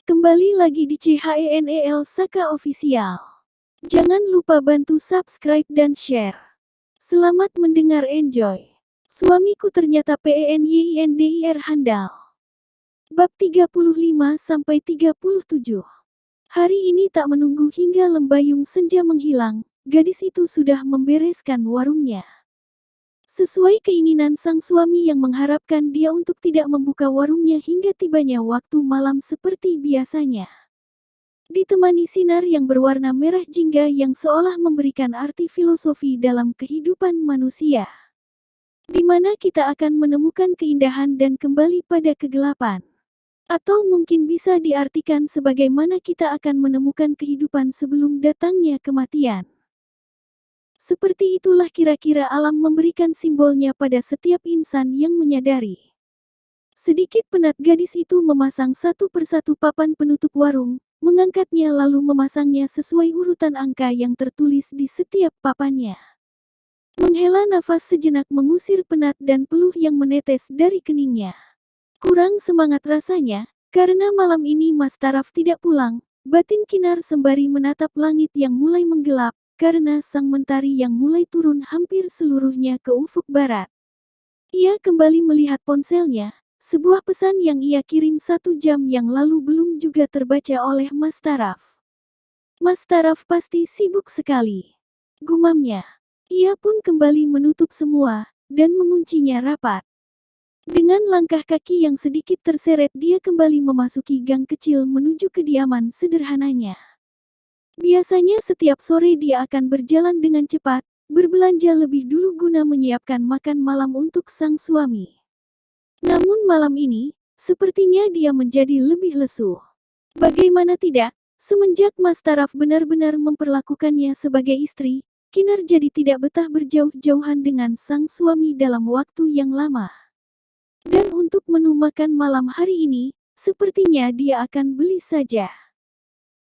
Kembali lagi di CHENEL Saka Official. Jangan lupa bantu subscribe dan share. Selamat mendengar, enjoy. Suamiku ternyata PENYINDIR handal. Bab 35-37. Hari ini tak menunggu hingga lembayung senja menghilang, gadis itu sudah membereskan warungnya. Sesuai keinginan sang suami yang mengharapkan dia untuk tidak membuka warungnya hingga tibanya waktu malam seperti biasanya. Ditemani sinar yang berwarna merah jingga yang seolah memberikan arti filosofi dalam kehidupan manusia. Di mana kita akan menemukan keindahan dan kembali pada kegelapan. Atau mungkin bisa diartikan sebagaimana kita akan menemukan kehidupan sebelum datangnya kematian. Seperti itulah kira-kira alam memberikan simbolnya pada setiap insan yang menyadari. Sedikit penat gadis itu memasang satu persatu papan penutup warung, mengangkatnya lalu memasangnya sesuai urutan angka yang tertulis di setiap papannya. Menghela nafas sejenak mengusir penat dan peluh yang menetes dari keningnya. Kurang semangat rasanya, karena malam ini Mas Taraf tidak pulang, batin Kinar sembari menatap langit yang mulai menggelap, karena sang mentari yang mulai turun hampir seluruhnya ke ufuk barat. Ia kembali melihat ponselnya, sebuah pesan yang ia kirim 1 jam yang lalu belum juga terbaca oleh Mas Taraf. Mas Taraf pasti sibuk sekali, gumamnya. Ia pun kembali menutup semua, dan menguncinya rapat. Dengan langkah kaki yang sedikit terseret dia kembali memasuki gang kecil menuju kediaman sederhananya. Biasanya setiap sore dia akan berjalan dengan cepat, berbelanja lebih dulu guna menyiapkan makan malam untuk sang suami. Namun malam ini, sepertinya dia menjadi lebih lesu. Bagaimana tidak, semenjak Mas Taraf benar-benar memperlakukannya sebagai istri, Kinar jadi tidak betah berjauh-jauhan dengan sang suami dalam waktu yang lama. Dan untuk menu makan malam hari ini, sepertinya dia akan beli saja.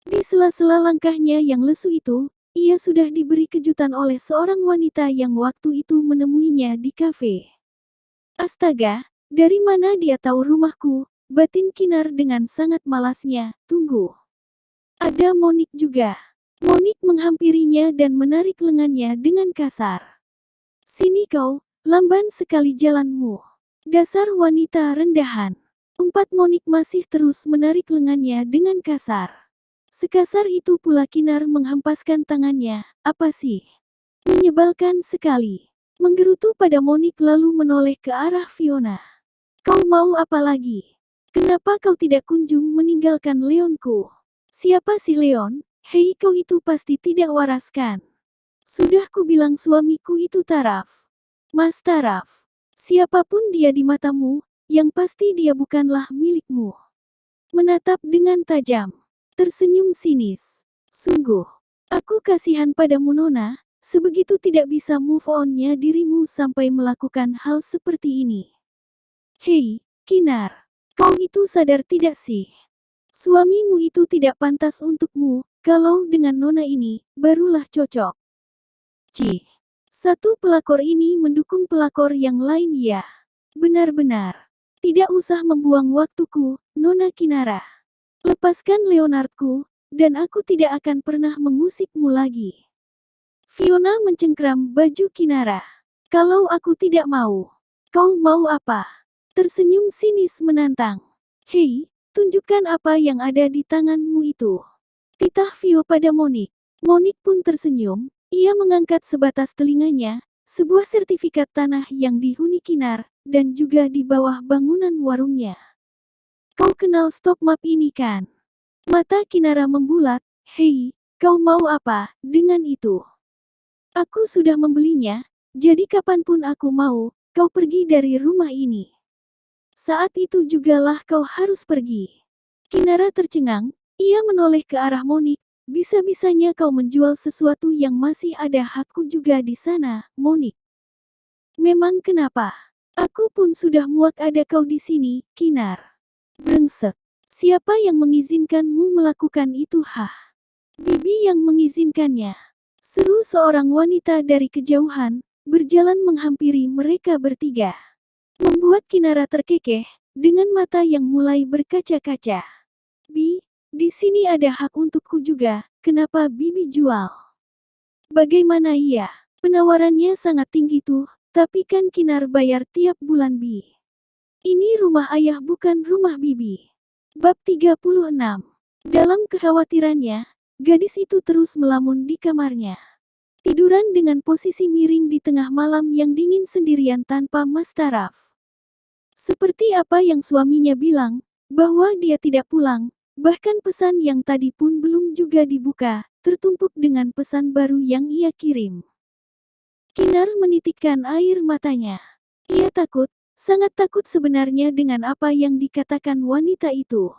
Di sela-sela langkahnya yang lesu itu, ia sudah diberi kejutan oleh seorang wanita yang waktu itu menemuinya di kafe. Astaga, dari mana dia tahu rumahku? Batin Kinar dengan sangat malasnya. Tunggu. Ada Monik juga. Monik menghampirinya dan menarik lengannya dengan kasar. Sini kau, lamban sekali jalanmu. Dasar wanita rendahan. Umpat Monik masih terus menarik lengannya dengan kasar. Sekasar itu pula Kinar menghempaskan tangannya. Apa sih? Menyebalkan sekali. Menggerutu pada Monik lalu menoleh ke arah Fiona. Kau mau apa lagi? Kenapa kau tidak kunjung meninggalkan Leonku? Siapa si Leon? Hei, kau itu pasti tidak waras kan? Sudah kubilang suamiku itu Taraf. Mas Taraf. Siapapun dia di matamu, yang pasti dia bukanlah milikmu. Menatap dengan tajam. Tersenyum sinis. Sungguh, aku kasihan padamu Nona, sebegitu tidak bisa move on-nya dirimu sampai melakukan hal seperti ini. Hei, Kinar, kau itu sadar tidak sih? Suamimu itu tidak pantas untukmu, kalau dengan Nona ini, barulah cocok. Cih, satu pelakor ini mendukung pelakor yang lain ya. Benar-benar. Tidak usah membuang waktuku, Nona Kinara. Lepaskan Leonardku, dan aku tidak akan pernah mengusik-mu lagi. Fiona mencengkram baju Kinara. Kalau aku tidak mau, kau mau apa? Tersenyum sinis menantang. Hei, tunjukkan apa yang ada di tanganmu itu. Titah Fio pada Monik. Monik pun tersenyum, ia mengangkat sebatas telinganya, sebuah sertifikat tanah yang dihuni Kinar, dan juga di bawah bangunan warungnya. Kau kenal stok map ini kan? Mata Kinara membulat. Hei, kau mau apa dengan itu? Aku sudah membelinya, jadi kapanpun aku mau, kau pergi dari rumah ini. Saat itu jugalah kau harus pergi. Kinara tercengang, ia menoleh ke arah Monik. Bisa-bisanya kau menjual sesuatu yang masih ada hakku juga di sana, Monik. Memang kenapa? Aku pun sudah muak ada kau di sini, Kinar. Brengsek. Siapa yang mengizinkanmu melakukan itu? Bibi yang mengizinkannya. Seru seorang wanita dari kejauhan, berjalan menghampiri mereka bertiga. Membuat Kinara terkekeh, dengan mata yang mulai berkaca-kaca. Di sini ada hak untukku juga, kenapa Bibi jual? Bagaimana iya? Penawarannya sangat tinggi tuh, tapi kan Kinar bayar tiap bulan Bi. Ini rumah ayah bukan rumah Bibi. Bab 36. Dalam kekhawatirannya, gadis itu terus melamun di kamarnya. Tiduran dengan posisi miring di tengah malam yang dingin sendirian tanpa Mas Taraf. Seperti apa yang suaminya bilang, bahwa dia tidak pulang, bahkan pesan yang tadi pun belum juga dibuka, tertumpuk dengan pesan baru yang ia kirim. Kinar menitikkan air matanya. Ia takut, sangat takut sebenarnya dengan apa yang dikatakan wanita itu.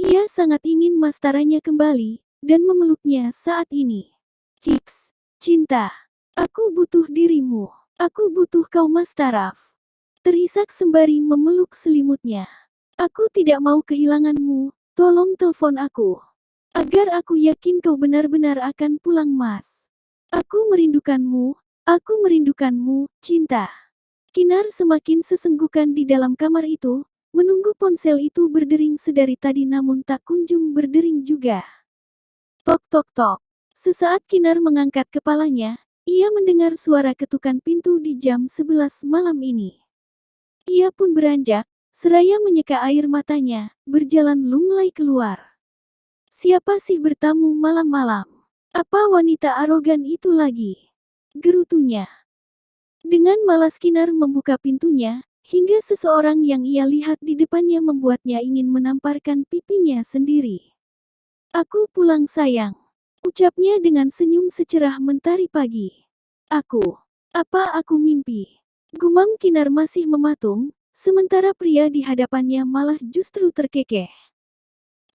Ia sangat ingin mastaranya kembali, dan memeluknya saat ini. Hiks, cinta. Aku butuh dirimu. Aku butuh kau Mas Taraf. Terisak sembari memeluk selimutnya. Aku tidak mau kehilanganmu, tolong telepon aku. Agar aku yakin kau benar-benar akan pulang Mas. Aku merindukanmu, cinta. Kinar semakin sesenggukan di dalam kamar itu, menunggu ponsel itu berdering sedari tadi namun tak kunjung berdering juga. Tok tok tok. Sesaat Kinar mengangkat kepalanya, ia mendengar suara ketukan pintu di jam 11 malam ini. Ia pun beranjak, seraya menyeka air matanya, berjalan lunglai keluar. Siapa sih bertamu malam-malam? Apa wanita arogan itu lagi? Gerutunya. Dengan malas Kinar membuka pintunya, hingga seseorang yang ia lihat di depannya membuatnya ingin menamparkan pipinya sendiri. Aku pulang sayang. Ucapnya dengan senyum secerah mentari pagi. Apa aku mimpi? Gumam Kinar masih mematung, sementara pria di hadapannya malah justru terkekeh.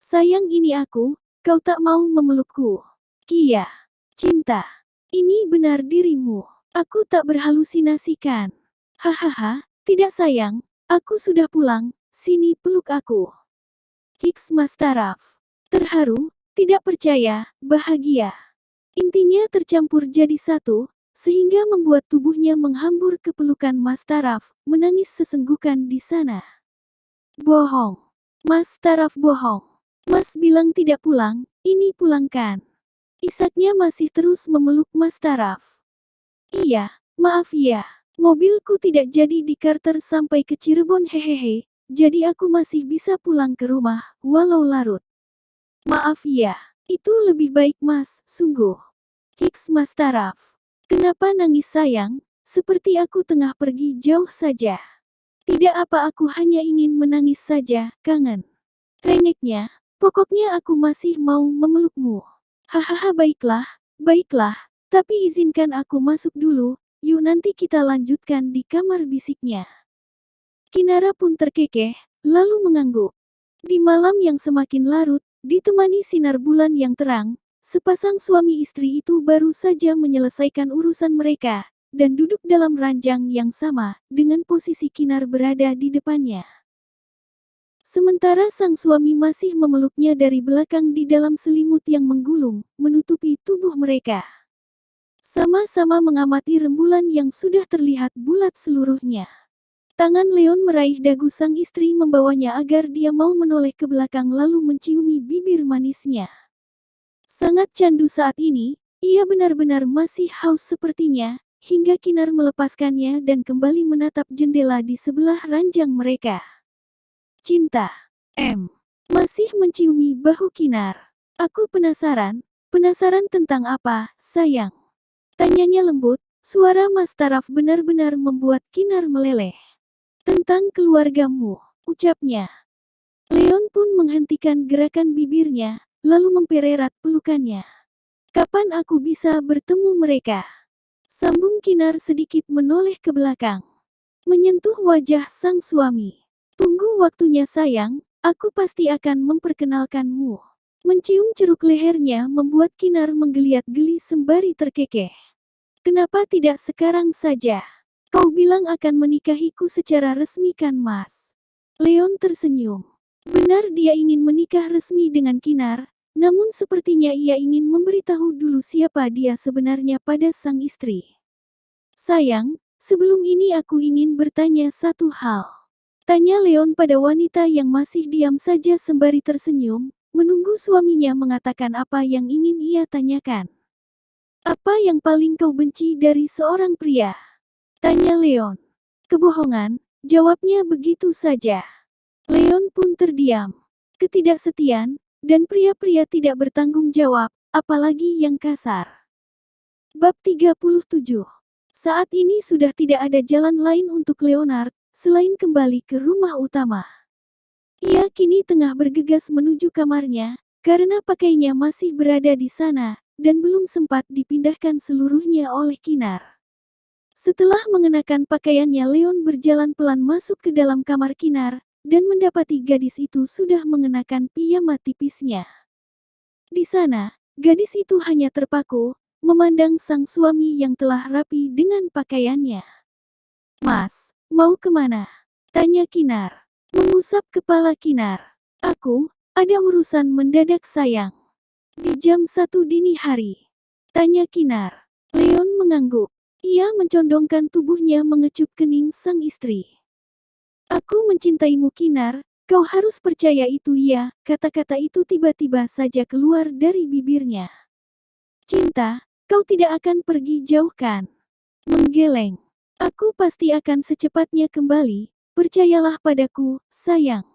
Sayang ini aku, kau tak mau memelukku. Kia, cinta, ini benar dirimu. Aku tak berhalusinasikan. Hahaha, tidak sayang, aku sudah pulang, sini peluk aku. Hiks Mas Taraf. Terharu, tidak percaya, bahagia. Intinya tercampur jadi satu, sehingga membuat tubuhnya menghambur ke pelukan Mas Taraf, menangis sesenggukan di sana. Bohong. Mas Taraf bohong. Mas bilang tidak pulang, ini pulangkan. Isaknya masih terus memeluk Mas Taraf. Iya, maaf ya. Mobilku tidak jadi dikarter sampai ke Cirebon hehehe, jadi aku masih bisa pulang ke rumah, walau larut. Maaf ya, itu lebih baik Mas, sungguh. Hiks Mas Taraf. Kenapa nangis sayang, seperti aku tengah pergi jauh saja. Tidak apa aku hanya ingin menangis saja, kangen. Rengeknya. Pokoknya aku masih mau memelukmu. Hahaha baiklah, tapi izinkan aku masuk dulu, yuk nanti kita lanjutkan di kamar bisiknya. Kinara pun terkekeh, lalu mengangguk. Di malam yang semakin larut, ditemani sinar bulan yang terang, sepasang suami istri itu baru saja menyelesaikan urusan mereka, dan duduk dalam ranjang yang sama, dengan posisi Kinar berada di depannya. Sementara sang suami masih memeluknya dari belakang di dalam selimut yang menggulung, menutupi tubuh mereka. Sama-sama mengamati rembulan yang sudah terlihat bulat seluruhnya. Tangan Leon meraih dagu sang istri membawanya agar dia mau menoleh ke belakang lalu menciumi bibir manisnya. Sangat candu saat ini, ia benar-benar masih haus sepertinya, hingga Kinar melepaskannya dan kembali menatap jendela di sebelah ranjang mereka. Cinta. Masih menciumi bahu Kinar. Aku penasaran tentang apa, sayang? Tanyanya lembut, suara Mas Taraf benar-benar membuat Kinar meleleh. Tentang keluargamu, ucapnya. Leon pun menghentikan gerakan bibirnya, lalu mempererat pelukannya. Kapan aku bisa bertemu mereka? Sambung Kinar sedikit menoleh ke belakang. Menyentuh wajah sang suami. Tunggu waktunya sayang, aku pasti akan memperkenalkanmu. Mencium ceruk lehernya membuat Kinar menggeliat geli sembari terkekeh. Kenapa tidak sekarang saja? Kau bilang akan menikahiku secara resmi kan Mas? Leon tersenyum. Benar dia ingin menikah resmi dengan Kinar, namun sepertinya ia ingin memberitahu dulu siapa dia sebenarnya pada sang istri. Sayang, sebelum ini aku ingin bertanya satu hal. Tanya Leon pada wanita yang masih diam saja sembari tersenyum, menunggu suaminya mengatakan apa yang ingin ia tanyakan. "Apa yang paling kau benci dari seorang pria?" tanya Leon. "Kebohongan," jawabnya begitu saja. Leon pun terdiam. Ketidaksetiaan, dan pria-pria tidak bertanggung jawab, apalagi yang kasar. Bab 37. Saat ini sudah tidak ada jalan lain untuk Leonard, selain kembali ke rumah utama. Ia kini tengah bergegas menuju kamarnya, karena pakainya masih berada di sana, dan belum sempat dipindahkan seluruhnya oleh Kinar. Setelah mengenakan pakaiannya, Leon berjalan pelan masuk ke dalam kamar Kinar, dan mendapati gadis itu sudah mengenakan piyama tipisnya. Di sana, gadis itu hanya terpaku, memandang sang suami yang telah rapi dengan pakaiannya. "Mas, mau kemana?" tanya Kinar. Mengusap kepala Kinar. "Aku, ada urusan mendadak sayang." "Di jam 1 dini hari?" tanya Kinar. Leon mengangguk. Ia mencondongkan tubuhnya mengecup kening sang istri. "Aku mencintaimu Kinar, kau harus percaya itu ya." Kata-kata itu tiba-tiba saja keluar dari bibirnya. "Cinta, kau tidak akan pergi jauh kan?" Menggeleng. "Aku pasti akan secepatnya kembali, percayalah padaku, sayang."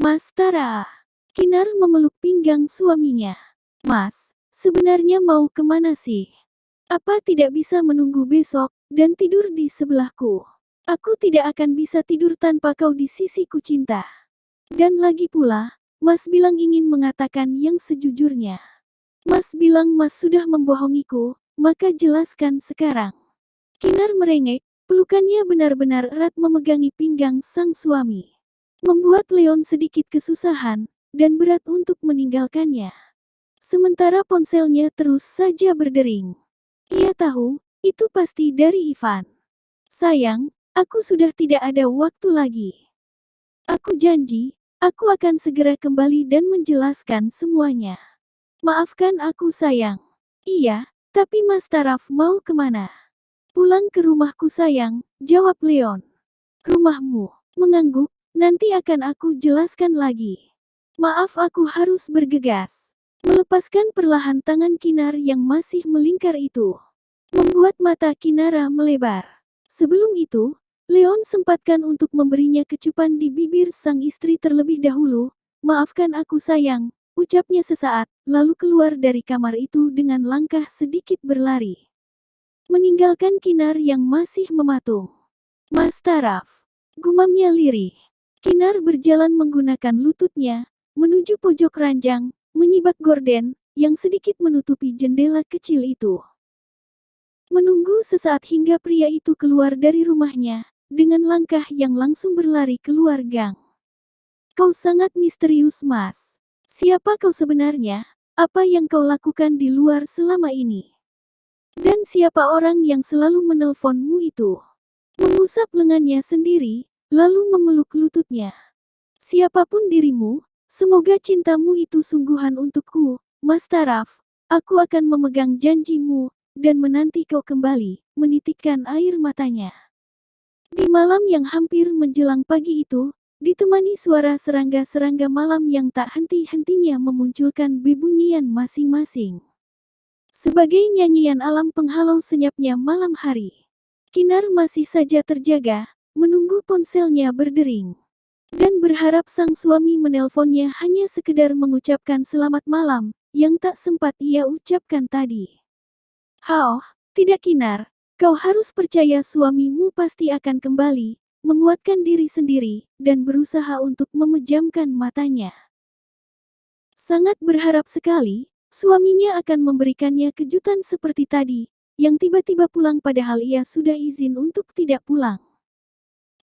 "Mas Tara." Kinar memeluk pinggang suaminya. "Mas, sebenarnya mau kemana sih? Apa tidak bisa menunggu besok, dan tidur di sebelahku? Aku tidak akan bisa tidur tanpa kau di sisiku cinta. Dan lagi pula, Mas bilang ingin mengatakan yang sejujurnya. Mas bilang Mas sudah membohongiku, maka jelaskan sekarang." Kinar merengek, pelukannya benar-benar erat memegangi pinggang sang suami. Membuat Leon sedikit kesusahan, dan berat untuk meninggalkannya. Sementara ponselnya terus saja berdering. Ia tahu, itu pasti dari Ivan. "Sayang, aku sudah tidak ada waktu lagi. Aku janji, aku akan segera kembali dan menjelaskan semuanya. Maafkan aku sayang." "Iya, tapi Mas Taraf mau kemana?" "Pulang ke rumahku sayang," jawab Leon. "Rumahmu?" Mengangguk, "Nanti akan aku jelaskan lagi. Maaf aku harus bergegas." Melepaskan perlahan tangan Kinar yang masih melingkar itu. Membuat mata Kinara melebar. Sebelum itu, Leon sempatkan untuk memberinya kecupan di bibir sang istri terlebih dahulu. "Maafkan aku sayang," ucapnya sesaat, lalu keluar dari kamar itu dengan langkah sedikit berlari. Meninggalkan Kinar yang masih mematung. "Mas Taraf," gumamnya lirih. Kinar berjalan menggunakan lututnya, menuju pojok ranjang, menyibak gorden, yang sedikit menutupi jendela kecil itu. Menunggu sesaat hingga pria itu keluar dari rumahnya, dengan langkah yang langsung berlari keluar gang. "Kau sangat misterius Mas. Siapa kau sebenarnya? Apa yang kau lakukan di luar selama ini? Dan siapa orang yang selalu menelponmu itu?" Mengusap lengannya sendiri, lalu memeluk lututnya. "Siapapun dirimu, semoga cintamu itu sungguhan untukku, Mas Taraf. Aku akan memegang janjimu, dan menanti kau kembali." Menitikkan air matanya. Di malam yang hampir menjelang pagi itu, ditemani suara serangga-serangga malam yang tak henti-hentinya memunculkan bebunyian masing-masing. Sebagai nyanyian alam penghalau senyapnya malam hari. Kinar masih saja terjaga, menunggu ponselnya berdering. Dan berharap sang suami menelponnya hanya sekedar mengucapkan selamat malam, yang tak sempat ia ucapkan tadi. "Oh, tidak Kinar, kau harus percaya suamimu pasti akan kembali." Menguatkan diri sendiri, dan berusaha untuk memejamkan matanya. Sangat berharap sekali, suaminya akan memberikannya kejutan seperti tadi, yang tiba-tiba pulang padahal ia sudah izin untuk tidak pulang.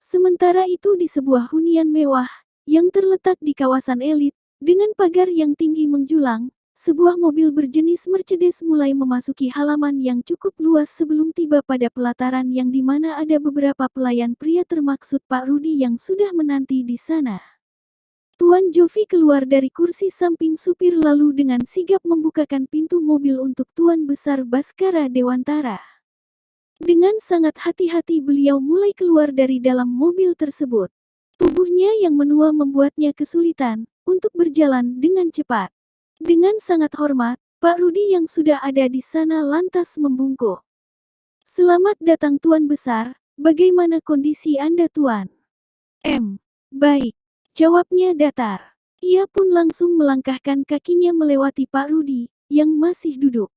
Sementara itu di sebuah hunian mewah, yang terletak di kawasan elit, dengan pagar yang tinggi menjulang, sebuah mobil berjenis Mercedes mulai memasuki halaman yang cukup luas sebelum tiba pada pelataran yang dimana ada beberapa pelayan pria termaksud Pak Rudi yang sudah menanti di sana. Tuan Jovi keluar dari kursi samping supir lalu dengan sigap membukakan pintu mobil untuk Tuan Besar Baskara Dewantara. Dengan sangat hati-hati beliau mulai keluar dari dalam mobil tersebut. Tubuhnya yang menua membuatnya kesulitan untuk berjalan dengan cepat. Dengan sangat hormat, Pak Rudi yang sudah ada di sana lantas membungkuk. Selamat datang Tuan Besar, bagaimana kondisi Anda Tuan? Baik, jawabnya datar. Ia pun langsung melangkahkan kakinya melewati Pak Rudi, yang masih duduk.